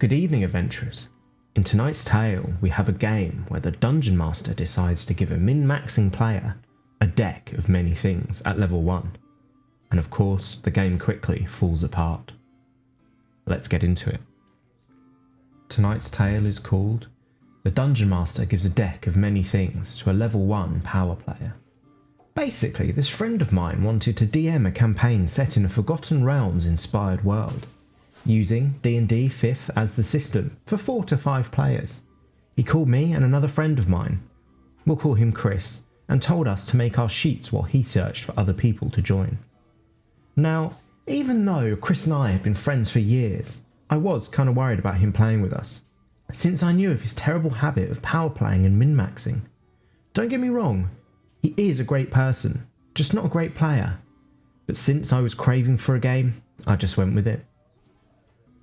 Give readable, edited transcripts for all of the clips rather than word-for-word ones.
Good evening, adventurers. In tonight's tale, we have a game where the Dungeon Master decides to give a min-maxing player a deck of many things at level 1. And of course, the game quickly falls apart. Let's get into it. Tonight's tale is called The Dungeon Master Gives a Deck of Many Things to a level 1 power player. Basically, this friend of mine wanted to DM a campaign set in a Forgotten Realms inspired world, using D&D 5th as the system for 4 to 5 players. He called me and another friend of mine, we'll call him Chris, and told us to make our sheets while he searched for other people to join. Now, even though Chris and I had been friends for years, I was kind of worried about him playing with us, since I knew of his terrible habit of power playing and min-maxing. Don't get me wrong, he is a great person, just not a great player. But since I was craving for a game, I just went with it.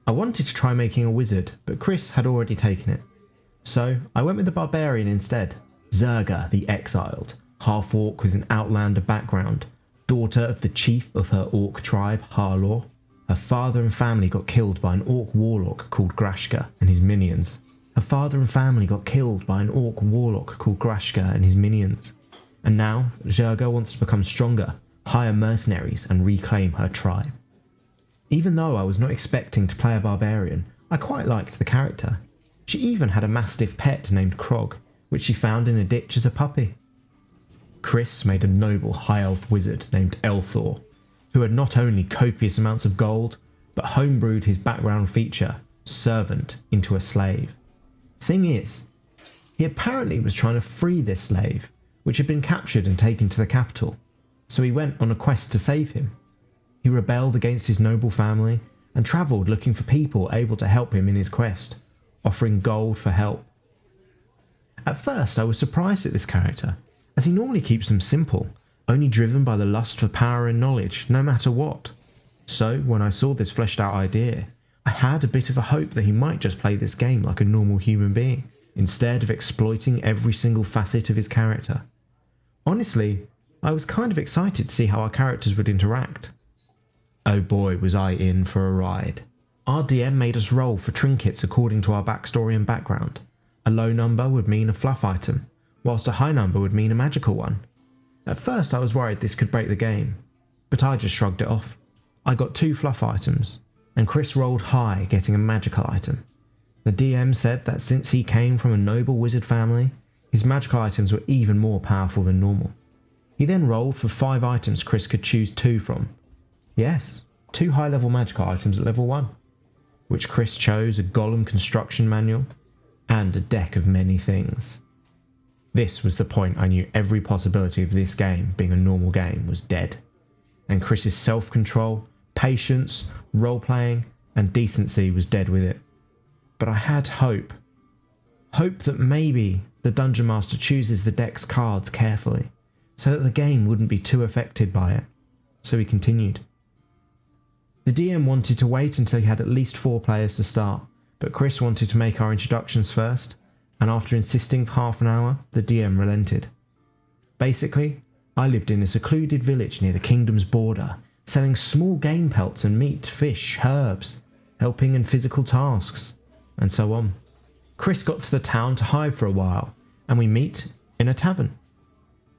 I wanted to try making a wizard, but Chris had already taken it. So I went with the barbarian instead, Zerga the Exiled, half-orc with an outlander background, daughter of the chief of her orc tribe, Harlaw. Her father and family got killed by an orc warlock called Grashka and his minions. And now, Zerga wants to become stronger, hire mercenaries and reclaim her tribe. Even though I was not expecting to play a barbarian, I quite liked the character. She even had a mastiff pet named Krog, which she found in a ditch as a puppy. Chris made a noble high elf wizard named Elthor, who had not only copious amounts of gold, but homebrewed his background feature, servant, into a slave. Thing is, he apparently was trying to free this slave, which had been captured and taken to the capital, so he went on a quest to save him. He rebelled against his noble family and travelled looking for people able to help him in his quest, offering gold for help. At first I was surprised at this character, as he normally keeps them simple, only driven by the lust for power and knowledge, no matter what. So when I saw this fleshed out idea, I had a bit of a hope that he might just play this game like a normal human being, instead of exploiting every single facet of his character. Honestly, I was kind of excited to see how our characters would interact. Oh boy, was I in for a ride. Our DM made us roll for trinkets according to our backstory and background. A low number would mean a fluff item, whilst a high number would mean a magical one. At first I was worried this could break the game, but I just shrugged it off. I got 2 fluff items, and Chris rolled high, getting a magical item. The DM said that since he came from a noble wizard family, his magical items were even more powerful than normal. He then rolled for 5 items Chris could choose 2 from. Yes, 2 high-level magical items at level 1, which Chris chose a golem construction manual and a deck of many things. This was the point I knew every possibility of this game being a normal game was dead, and Chris's self-control, patience, role-playing and decency was dead with it. But I had hope. Hope that maybe the Dungeon Master chooses the deck's cards carefully, so that the game wouldn't be too affected by it. So he continued. The DM wanted to wait until he had at least 4 players to start, but Chris wanted to make our introductions first, and after insisting for half an hour, the DM relented. Basically, I lived in a secluded village near the kingdom's border, selling small game pelts and meat, fish, herbs, helping in physical tasks, and so on. Chris got to the town to hide for a while, and we meet in a tavern.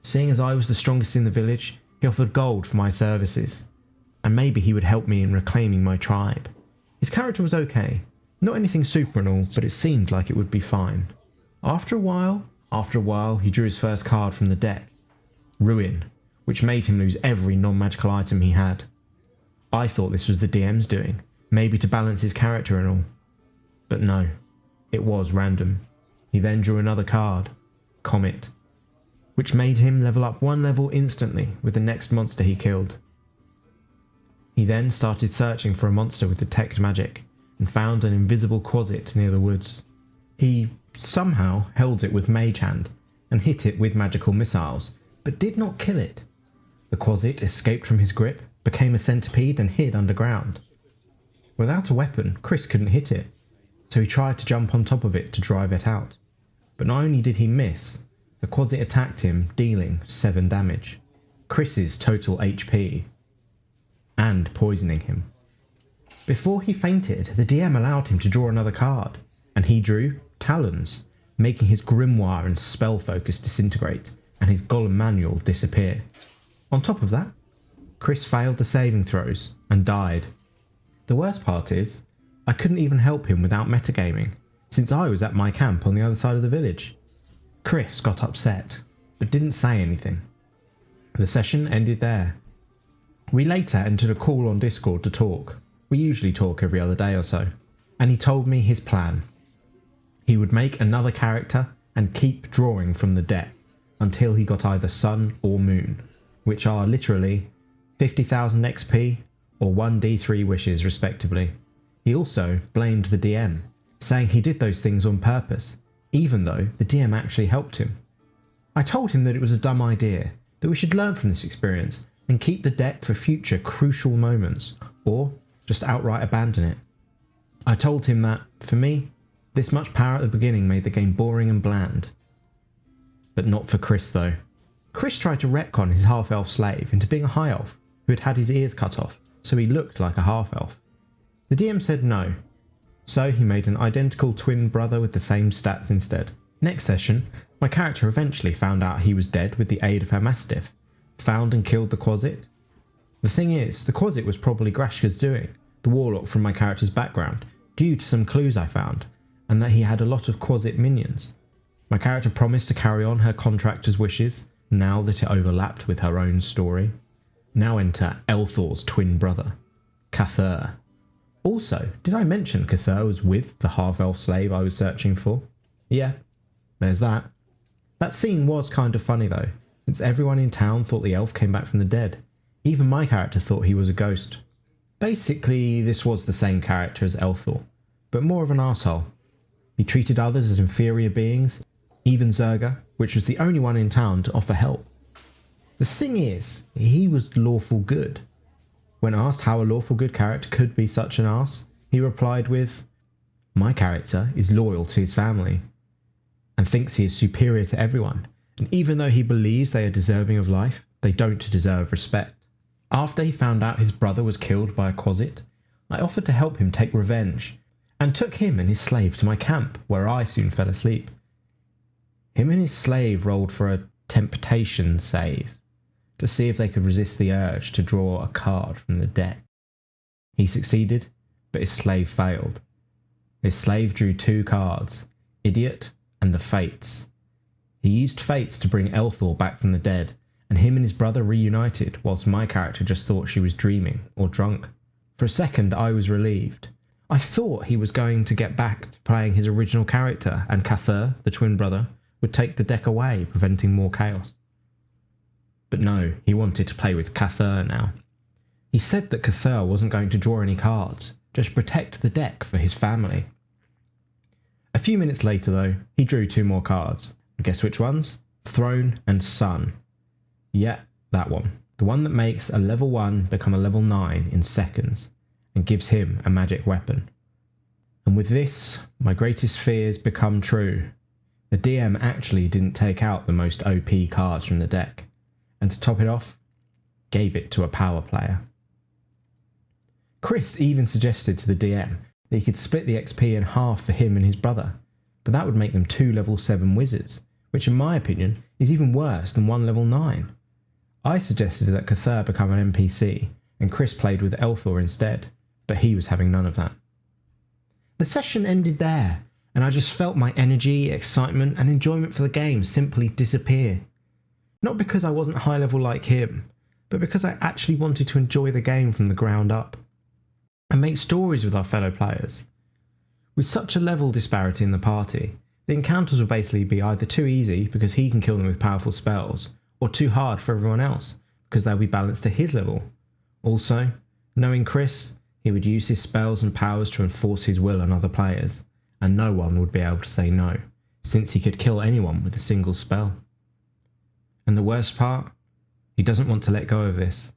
Seeing as I was the strongest in the village, he offered gold for my services, and maybe he would help me in reclaiming my tribe. His character was okay, not anything super and all, but it seemed like it would be fine. After a while, he drew his first card from the deck, Ruin, which made him lose every non-magical item he had. I thought this was the DM's doing, maybe to balance his character and all. But no, it was random. He then drew another card, Comet, which made him level up 1 level instantly with the next monster he killed. He then started searching for a monster with detect magic and found an invisible quasit near the woods. He somehow held it with mage hand and hit it with magical missiles, but did not kill it. The quasit escaped from his grip, became a centipede and hid underground. Without a weapon, Chris couldn't hit it, so he tried to jump on top of it to drive it out. But not only did he miss, the quasit attacked him, dealing 7 damage, Chris's total HP, and poisoning him. Before he fainted, the DM allowed him to draw another card, and he drew Talons, making his grimoire and spell focus disintegrate, and his Golem manual disappear. On top of that, Chris failed the saving throws and died. The worst part is, I couldn't even help him without metagaming, since I was at my camp on the other side of the village. Chris got upset, but didn't say anything. The session ended there. We later entered a call on Discord to talk. We usually talk every other day or so, and he told me his plan. He would make another character and keep drawing from the deck until he got either Sun or Moon, which are literally 50,000 XP or 1d3 wishes respectively. He also blamed the DM, saying he did those things on purpose, even though the DM actually helped him. I told him that it was a dumb idea, that we should learn from this experience and keep the deck for future crucial moments, or just outright abandon it. I told him that, for me, this much power at the beginning made the game boring and bland. But not for Chris though. Chris tried to retcon his half-elf slave into being a high elf who had his ears cut off, so he looked like a half-elf. The DM said no, so he made an identical twin brother with the same stats instead. Next session, my character eventually found out he was dead with the aid of her mastiff, found and killed the Quasit. The thing is, the Quasit was probably Grashka's doing, the warlock from my character's background, due to some clues I found, and that he had a lot of Quasit minions. My character promised to carry on her contractor's wishes, now that it overlapped with her own story. Now enter Elthor's twin brother, Cathur. Also, did I mention Cathur was with the half-elf slave I was searching for? Yeah, there's that. That scene was kind of funny though, since everyone in town thought the elf came back from the dead. Even my character thought he was a ghost. Basically, this was the same character as Elthor, but more of an arsehole. He treated others as inferior beings, even Zerga, which was the only one in town to offer help. The thing is, he was lawful good. When asked how a lawful good character could be such an arse, he replied with, "My character is loyal to his family, and thinks he is superior to everyone, and even though he believes they are deserving of life, they don't deserve respect." After he found out his brother was killed by a Quasit, I offered to help him take revenge, and took him and his slave to my camp, where I soon fell asleep. Him and his slave rolled for a temptation save, to see if they could resist the urge to draw a card from the deck. He succeeded, but his slave failed. His slave drew 2 cards, Idiot and the Fates. He used Fates to bring Elthor back from the dead, and him and his brother reunited, whilst my character just thought she was dreaming or drunk. For a second I was relieved. I thought he was going to get back to playing his original character, and Cathur, the twin brother, would take the deck away, preventing more chaos. But no, he wanted to play with Cathur now. He said that Cathur wasn't going to draw any cards, just protect the deck for his family. A few minutes later though, he drew 2 more cards. And guess which ones? Throne and Sun. Yeah, that one. The one that makes a level 1 become a level 9 in seconds, and gives him a magic weapon. And with this, my greatest fears become true. The DM actually didn't take out the most OP cards from the deck, and to top it off, gave it to a power player. Chris even suggested to the DM that he could split the XP in half for him and his brother, but that would make them 2 level 7 wizards, which in my opinion is even worse than 1 level 9. I suggested that Cathur become an NPC, and Chris played with Elthor instead, but he was having none of that. The session ended there, and I just felt my energy, excitement and enjoyment for the game simply disappear. Not because I wasn't high level like him, but because I actually wanted to enjoy the game from the ground up, and make stories with our fellow players. With such a level disparity in the party, the encounters will basically be either too easy because he can kill them with powerful spells, or too hard for everyone else because they'll be balanced to his level. Also, knowing Chris, he would use his spells and powers to enforce his will on other players, and no one would be able to say no, since he could kill anyone with a single spell. And the worst part? He doesn't want to let go of this.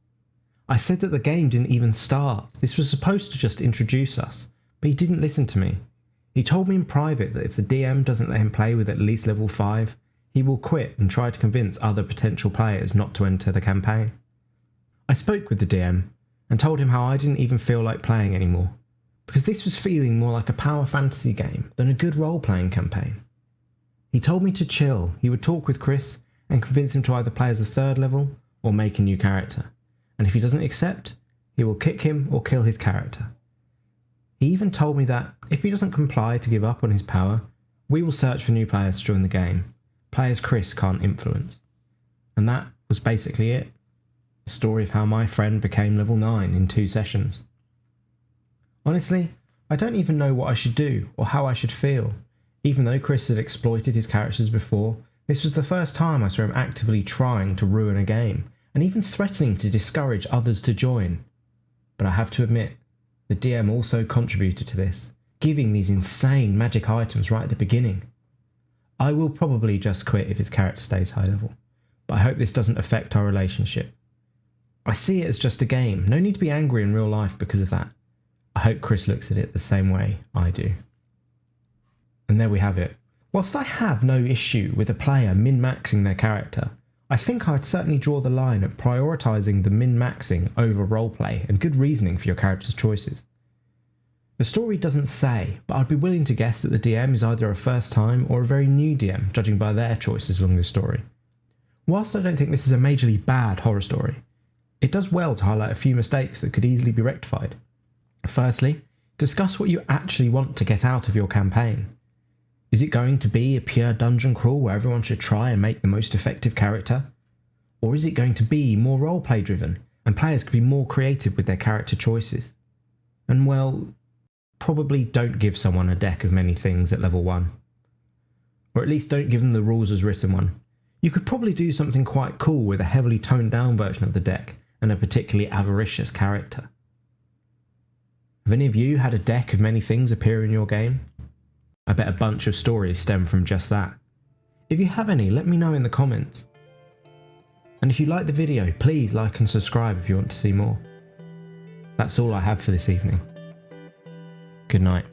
I said that the game didn't even start. This was supposed to just introduce us, but he didn't listen to me. He told me in private that if the DM doesn't let him play with at least level 5, he will quit and try to convince other potential players not to enter the campaign. I spoke with the DM and told him how I didn't even feel like playing anymore, because this was feeling more like a power fantasy game than a good role-playing campaign. He told me to chill. He would talk with Chris and convince him to either play as a 3rd level or make a new character, and if he doesn't accept, he will kick him or kill his character. He even told me that if he doesn't comply to give up on his power, we will search for new players to join the game, players Chris can't influence. And that was basically it. The story of how my friend became level 9 in 2 sessions. Honestly, I don't even know what I should do or how I should feel. Even though Chris had exploited his characters before, this was the first time I saw him actively trying to ruin a game, and even threatening to discourage others to join. But I have to admit, the DM also contributed to this, giving these insane magic items right at the beginning. I will probably just quit if his character stays high level, but I hope this doesn't affect our relationship. I see it as just a game, no need to be angry in real life because of that. I hope Chris looks at it the same way I do. And there we have it. Whilst I have no issue with a player min-maxing their character, I think I'd certainly draw the line at prioritising the min-maxing over roleplay and good reasoning for your character's choices. The story doesn't say, but I'd be willing to guess that the DM is either a first time or a very new DM, judging by their choices along the story. Whilst I don't think this is a majorly bad horror story, it does well to highlight a few mistakes that could easily be rectified. Firstly, discuss what you actually want to get out of your campaign. Is it going to be a pure dungeon crawl where everyone should try and make the most effective character? Or is it going to be more roleplay driven and players can be more creative with their character choices? And well, probably don't give someone a deck of many things at level 1. Or at least don't give them the rules as written one. You could probably do something quite cool with a heavily toned down version of the deck and a particularly avaricious character. Have any of you had a deck of many things appear in your game? I bet a bunch of stories stem from just that. If you have any, let me know in the comments. And if you like the video, please like and subscribe if you want to see more. That's all I have for this evening. Good night.